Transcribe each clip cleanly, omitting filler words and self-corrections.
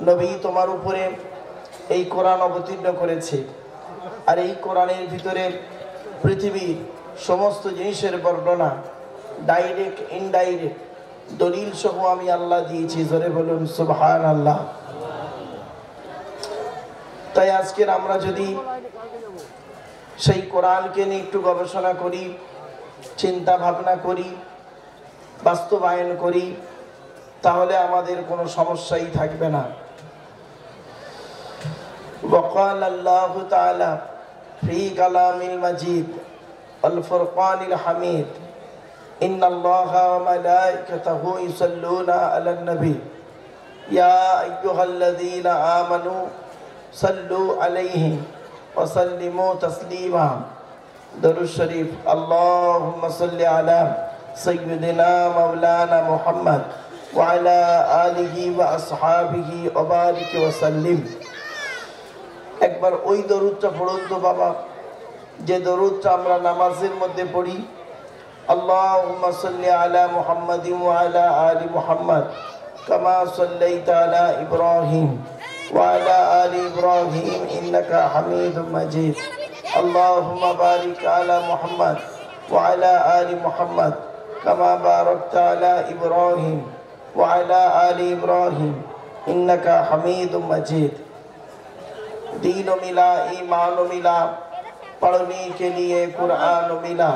নবী তোমার উপরে এই কোরআন অবতীর্ণ করেছে, আর এই কোরআনের ভিতরে পৃথিবীর সমস্ত জিনিসের বর্ণনা ডাইরেক্ট ইনডাইরেক্ট দলিল সহ আমি আল্লাহ দিয়েছি। জোরে বলুন সুবহানাল্লাহ। তাই আজকের আমরা যদি সেই কোরআনকে নিয়ে একটু গবেষণা করি, চিন্তা ভাবনা করি, বাস্তবায়ন করি, তাহলে আমাদের কোনো সমস্যাই থাকবে না। وقال الله تعالى في كلام المجيد والفرقان الحميد إن الله وملائكته يصلون على النبي يا أيها الذين آمنوا صلوا عليه وسلموا تسليما درود شريف اللهم صل على سيدنا مولانا محمد وعلى آله وأصحابه وبارك وسلم। একবার ওই দরুদটা পড়ুন তো বাবা, যে দরুদটা আমরা নামাজের মধ্যে পড়ি, আল্লাহুম্মা সাল্লি আলা মুহাম্মাদিন ওয়া আলা আলি মুহাম্মাদ কামা সাল্লাইতা আলা ইব্রাহিম ওয়া আলা আলি ইব্রাহিম ইন্নাকা হামিদুম মাজিদ। আল্লাহুম্মা বারিক আলা মুহাম্মাদ ওয়া আলা আলি মুহাম্মাদ কামা বারাকতা আলা ইব্রাহিম ওয়া আলা আলি ইব্রাহিম ইন্নাকা হামিদুম মাজিদ। दीन मिला ईमान मिला, पढ़ने के लिए कुरान मिला,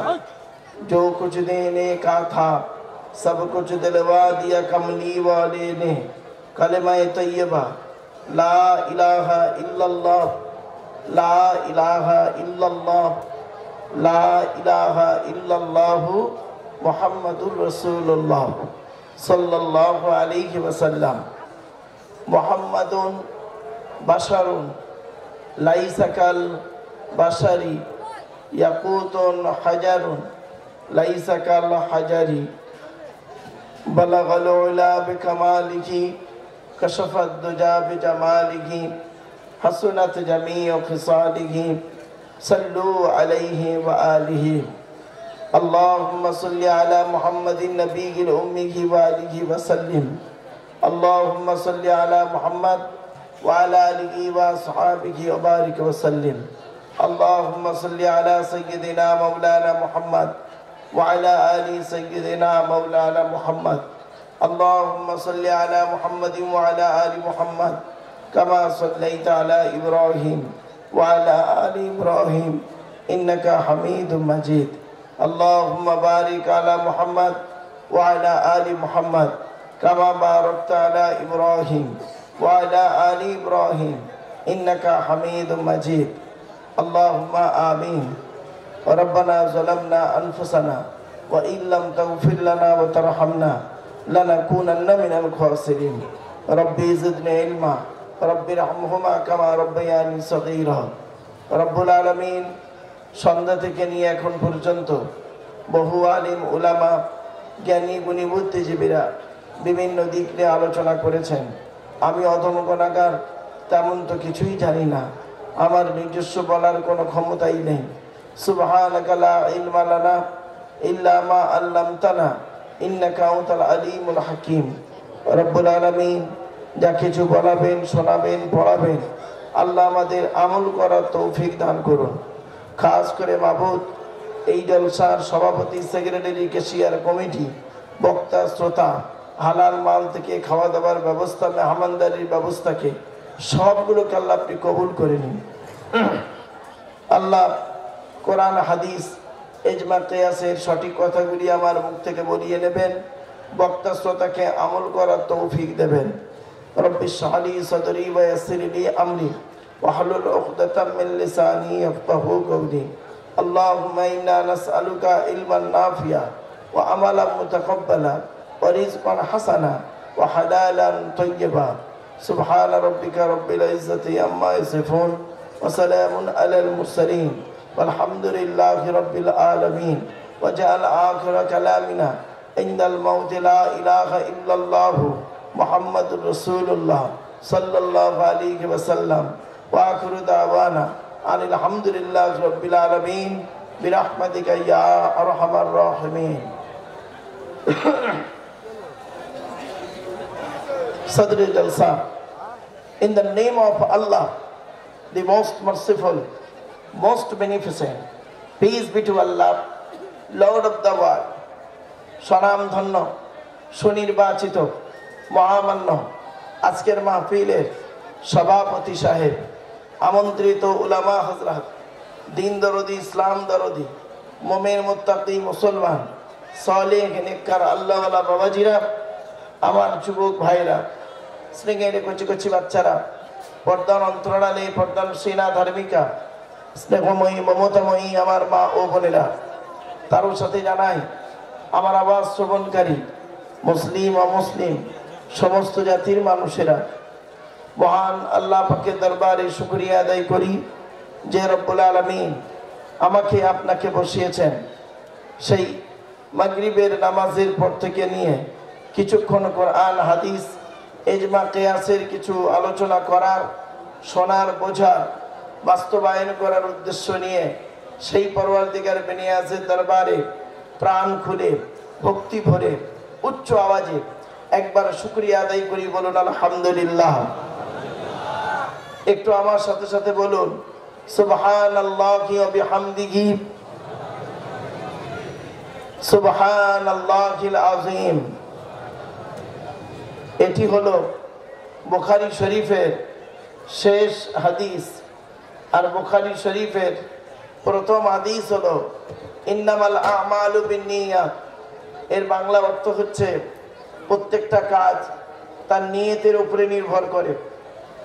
जो कुछ देने का था सब कुछ दिलवा दिया कमली वाले ने। कलमा तैयबा ला इलाहा इल्लल्लाह ला इलाहा इल्लल्लाह ला इलाहा इल्लल्लाह मुहम्मदुर रसूलुल्लाह सल्लल्लाहु अलैहि वसल्लम। मुहम्मदुन बशरुन लाइसाकाल बशरी यकूतुन हजरुन लाइसाकाल हजरी बलगल उला बिकमालिही कशफत दुजा बिजमालिही हसनत जमीउ खिसालिही सल्लु अलैहि व आलिही। अल्लाहुम्मा सल्लि अला मुहम्मदिन नबिय्यिल उम्मिय्यि व आलिहि व सल्लिम। अल्लाहुम्मा सल्लि अला मुहम्मद وعلى آله وصحبه وبارك وسلم। اللهم صل على سيدنا مولانا محمد وعلى آل سيدنا مولانا محمد। اللهم صل على محمد وعلى آل محمد كما صليت على إبراهيم وعلى آل إبراهيم إنك حميد مجيد। اللهم بارك على محمد وعلى آل محمد كما باركت على إبراهيم وعلى آل إبراهيم إنك حميد مجيد। اللهم آمين। ربنا ظلمنا أنفسنا وإن لم تغفر لنا وترحمنا لنكونن من الخاسرين। ربي زدني علما ربي ارحمهما كما ربياني صغيرا। রব্বুল আলামিন সন্ধ্যা থেকে নিয়ে এখন পর্যন্ত বহু আলিম উলামা জ্ঞানী গুণী বুদ্ধিজীবীরা বিভিন্ন দিক নিয়ে আলোচনা করেছেন। আমি অধম গুনাহগার, তেমন তো কিছুই জানি না, আমার নিজস্ব বলার কোনো ক্ষমতাই নেই। সুবহানাকা লা ইলমা লানা ইল্লা মা আল্লামতানা ইন্নাকা আনতাল আলিমুল হাকিম। রব্বুল আলামিন যা কিছু বলাবেন, শোনাবেন, পড়াবেন, আল্লাহ আমাদের আমল করার তৌফিক দান করুন। খাস করে মাবুদ এই জলসার সভাপতি, সেক্রেটারি, কেশিয়ার কমিটি, বক্তা, শ্রোতা, হালাল মাল থেকে খাওয়া দাওয়ার ব্যবস্থা, মেহমানদারির ব্যবস্থাকে সবগুলোকে আল্লাহ আপনি কবুল করে নিন। আল্লাহ কোরআন হাদিস ইজমা কিয়াসের সঠিক কথাগুলি আমার মুখ থেকে বলিয়ে নেবেন, বক্তা শ্রোতাকে আমল করার তৌফিক দেবেন। রব্বি ইশরাহ লি সাদরি ওয়া ইয়াসসির লি আমরি ওয়াহলুল উকদাতাম মিন লিসানি ইয়াফকাহু কওলি। আল্লাহুম্মা ইন্না নাসআলুকা ইলমান নাফিয়া ওয়া আমালান মুতাকাব্বালা ورزقا حسنا وحلالا طيبا سبحان ربك رب العزة عما يصفون وسلام على المرسلين والحمد لله رب العالمين وجعل آخر كلامنا عند الموت لا إله إلا الله محمد رسول الله صلى الله عليه وسلم وآخر دعوانا أن الحمد لله رب العالمين برحمتك يا أرحم الراحمين। सदर जलसा In the name of Allah, the most merciful, most beneficent. Peace be to Allah, Lord of the world. সনাম ধন্য সুনির্বাচিত মহামান্য আজকের মাহফিলের সভাপতি সাহেব, আমন্ত্রিত উলামা হযরত, দিন দরদি, ইসলাম দরদি, মুমিন মুত্তাকি মুসলমান, সালেহ নেককার আল্লাহওয়ালা বাবাজিরা, আমার যুবক ভাইরা, স্নেহের কচি কচি বাচ্চারা, পর্দার অন্তরালে পর্দার সেনা ধার্মিকা, স্নেহময়ী মমতাময়ী আমার মা ও বোনেরা, তারও সাথে জানাই আমার আওয়াজ শ্রবণকারী মুসলিম অমুসলিম সমস্ত জাতির মানুষেরা, মহান আল্লাহ পাকের দরবারে শুকরিয়া আদায় করি যে রব্বুল আলামিন আমাকে আপনাকে বসিয়েছেন সেই মাগরিবের নামাজের পর থেকে নিয়ে কিছুক্ষণ কোরআন হাদিস ইজমা কিয়াসের কিছু আলোচনা করার, শোনার, বোঝার, বাস্তবায়ন করার উদ্দেশ্য নিয়ে সেই পরওয়ারদিগার বেনিয়াজের দরবারে প্রাণ খুলে ভক্তি ভরে উচ্চ আওয়াজে একবার শুকরিয়া আদায় করি, বলুন আলহামদুলিল্লাহ। একটু আমার সাথে সাথে বলুন সুবহানাল্লাহি ওয়া বিহামদিহি সুবহানাল্লাহিল আযীম। এটি হলো বুখারী শরীফের শেষ হাদিস। আর বুখারী শরীফের প্রথম হাদিস হলো ইন্নামাল আমালু বিন্নিয়াত। এর বাংলা অর্থ হচ্ছে প্রত্যেকটা কাজ তার নিয়তের উপরে নির্ভর করে।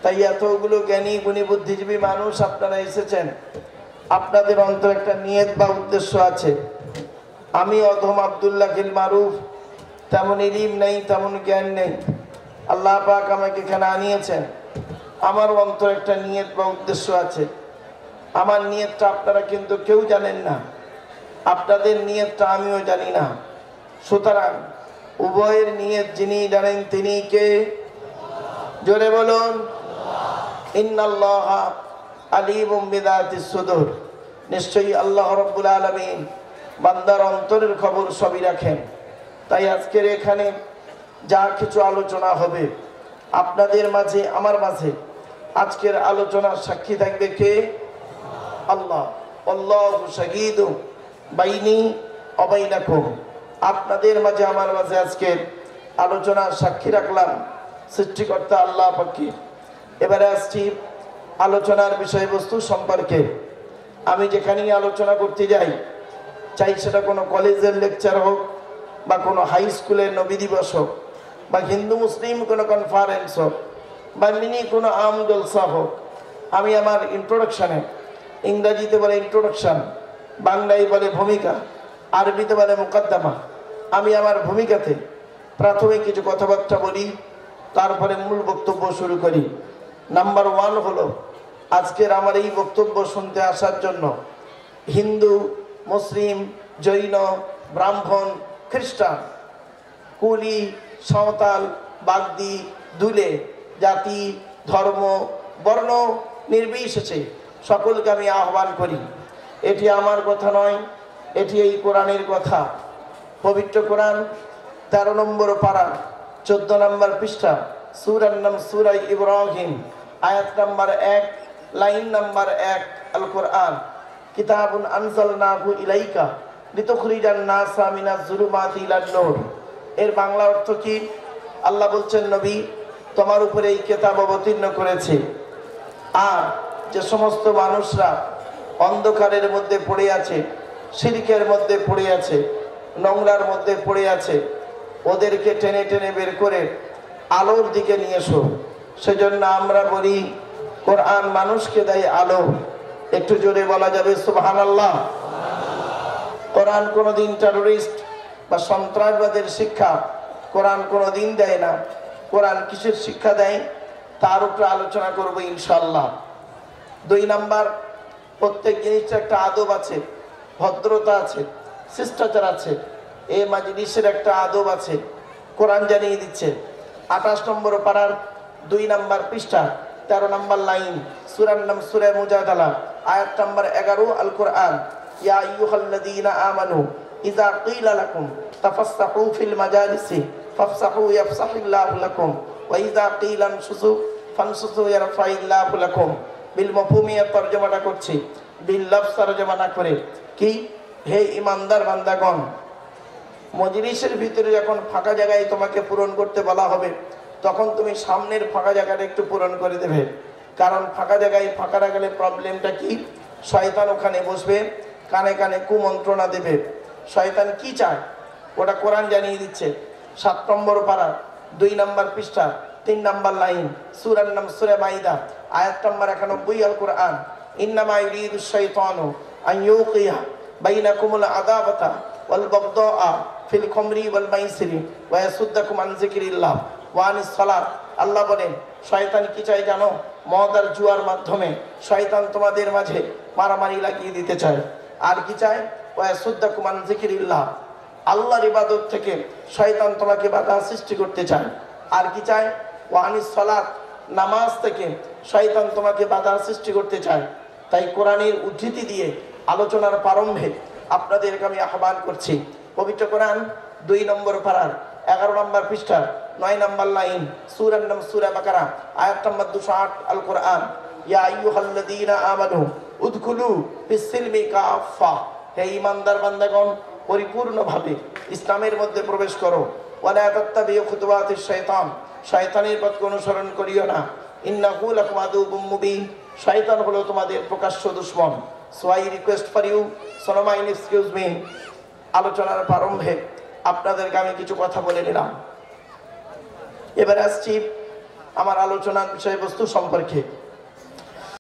তাই এতগুলো জ্ঞানী গুণী বুদ্ধিজীবী মানুষ আপনারা এসেছেন, আপনাদের অন্তর একটা নিয়ত বা উদ্দেশ্য আছে। আমি অধম আব্দুল্লাহ গিল মারুফ, তেমন ইলম নেই, তেমন জ্ঞান নেই। আল্লাহ পাক আমাকে এখানে আনিয়েছেন, আমার অন্তর একটা নিয়ত বা উদ্দেশ্য আছে। আমার নিয়তটা আপনারা কিন্তু কেউ জানেন না, আপনাদের নিয়তটা আমিও জানি না। সুতরাং উভয়ের নিয়ত যিনি জানেন তিনি কে? জোরে বলুন ইন্নাল্লাহা আলিমুম বিযাতিস সুদূর। নিশ্চয়ই আল্লাহ রাব্বুল আলামিন বান্দার অন্তরের খবর সবই রাখেন। তাই আজকের এখানে যা কিছু আলোচনা হবে আপনাদের মাঝে, আমার মাঝে, আজকের আলোচনার সাক্ষী থাকবে কে? আল্লাহ। আল্লাহু শাহীদু বাইনি ওয়া বাইনাকুম। আপনাদের মাঝে আমার মাঝে আজকের আলোচনার সাক্ষী রাখলাম সৃষ্টিকর্তা আল্লাহ পাককে। এবারে আসছি আলোচনার বিষয়বস্তু সম্পর্কে। আমি যেখানেই আলোচনা করতে যাই, চাই সেটা কোনো কলেজের লেকচার হোক বা কোনো হাই স্কুলের নবী দিবস হোক বা হিন্দু মুসলিম কোনো কনফারেন্স হোক বা মিনি কোনো আম জলসা হোক, আমি আমার ইন্ট্রোডাকশানে, ইংরাজিতে বলে ইন্ট্রোডাকশান, বাংলায় বলে ভূমিকা, আরবিতে বলে মুকদ্দমা, আমি আমার ভূমিকাতে প্রাথমিক কিছু কথাবার্তা বলি, তারপরে মূল বক্তব্য শুরু করি। নাম্বার 1 হলো আজকের আমার এই বক্তব্য শুনতে আসার জন্য হিন্দু, মুসলিম, জৈন, ব্রাহ্মণ, খ্রিস্টান, কুলি, সাঁওতাল, বাগদি, দুলে, জাতি, ধর্ম, বর্ণ নির্বিশেষে সকলকে আমি আহ্বান করি। এটি আমার কথা নয়, এটি এই কোরআনের কথা। পবিত্র কোরআন 13 নম্বর পারা 14 নম্বর পৃষ্ঠা, সূরার নাম সূরা ইব্রাহিম, আয়াত নাম্বার 1, লাইন নাম্বার 1। আল কোরআন কিতাবুন আনজালনাহু ইলাইকা লিতুখরিজান নাসা মিনাজ যুলুমাতি ইলান নূর। এর বাংলা অর্থ কি? আল্লাহ বলছেন, নবী, তোমার উপরে এই কিতাব অবতীর্ণ করেছে, আর যে সমস্ত মানুষরা অন্ধকারের মধ্যে পড়ে আছে, শিরকের মধ্যে পড়ে আছে, নোংরার মধ্যে পড়ে আছে, ওদেরকে টেনে টেনে বের করে আলোর দিকে নিয়ে এসো। সেজন্য আমরা বলি কোরআন মানুষকে দেয় আলো। একটু জোরে বলা যাবে সুবহানাল্লাহ। কোরআন কোনোদিন টেররিস্ট বা সন্ত্রাসবাদের শিক্ষা কোরআন কোনোদিন দেয় না। কোরআন কিসের শিক্ষা দেয় তার উপরে আলোচনা করব ইনশাআল্লাহ। 2 নাম্বার, প্রত্যেক জিনিসের একটা আদব আছে, ভদ্রতা আছে, শিষ্টাচার আছে। এই মাজলিসের একটা আদব আছে, কোরআন জানিয়ে দিচ্ছে। 28 নম্বর পারার 2 নম্বর পৃষ্ঠা 13 নম্বর লাইন, সূরার নাম সূরা মুজাদালা, আয়াত নম্বর 11। আল কোরআন ইয়া আইয়ুহাল্লাযীনা আমানু ইযা ক্বিলা লাকুম তাফাসসাহু ফিল মাজালিসি ফাফসাহু ইয়াফসাহিল্লাহু লাকুম ওয়া ইযা ক্বিলা আনশুযু ফানসুতু ইয়ারফাইল্লাহু লাকুম। বিল মাফহুমিয়া তরজমাটা করছি, বিল লফজ তরজমা না করে। কি? হে ইমানদার বান্দাগণ, মজলিসের ভিতরে যখন ফাঁকা জায়গায় তোমাকে পূরণ করতে বলা হবে, তখন তুমি সামনের ফাঁকা জায়গাটা একটু পূরণ করে দেবে। কারণ ফাঁকা জায়গায় ফাঁকা রাখলে প্রবলেমটা কি? শয়তান ওখানে বসবে, কানে কানে কুমন্ত্রণা দেবে। শয়তান কি চায় ওটা কোরআন জানিয়ে দিচ্ছে। 7 নম্বর পারা 2 নম্বর পৃষ্ঠা 3 নম্বর লাইন, সূরার নাম সূরা মাইদা, আয়াত নম্বর 91 আল কোরআন। ইন্নামা ইউরিদুশ শাইতানু আন ইউকিয়া বাইনাকুমুল আদাওয়াতা ওয়াল বাগদাআ ফিল খামরি ওয়াল মাইসিরি ওয়া ইয়াসুদ্দাকুম আন যিকরিল্লাহ ওয়া আনিস সালাত। আল্লাহ বলেন শয়তান কি চায় জানো? মদ আর জুয়ার মাধ্যমে শয়তান তোমাদের মাঝে মারামারি লাগিয়ে দিতে চায়। আর কি চায়? ওয়া ইয়াসুদ্দাকুম আন যিকরিল্লাহ, আল্লাহর ইবাদত থেকে শয়তান তোমাকে বাধা সৃষ্টি করতে চায়। আর কি চায়? ওয়া আনিস সালাত, নামাজ থেকে শয়তান তোমাকে বাধা সৃষ্টি করতে চায়। তাই কোরআনের উদ্ধৃতি দিয়ে আলোচনার প্রারম্ভে আপনাদেরকে আমি আহ্বান করছি, পবিত্র কোরআন 2 নম্বর পারার 11 নম্বর পৃষ্ঠা 9 নম্বর লাইন, সূরার নাম সূরা বাকারা, আয়াত নম্বর 208 আল কোরআন। ইয়া আইয়ুহাল্লাযীনা আমানু উদখুলু ফিস-সিলমি কাফা। হে ঈমানদার বান্দাগণ, পরিপূর্ণভাবে ইসলামের মধ্যে প্রবেশ করো। ওয়ালা তাত্তাবিউ খুতুওয়াতিশ শাইতান, শয়তানের পথ অনুসরণ করিও না। ইন্নাহু লাকুম আদুউম মুবিন, শয়তান হলো তোমাদের প্রকাশ্য দুশমন। So I request for you, so my excuse me, আলোচনার প্রারম্ভে আপনাদেরকে আমি কিছু কথা বলে নিলাম। এবার আসছি আমার আলোচনার বিষয়বস্তু সম্পর্কে।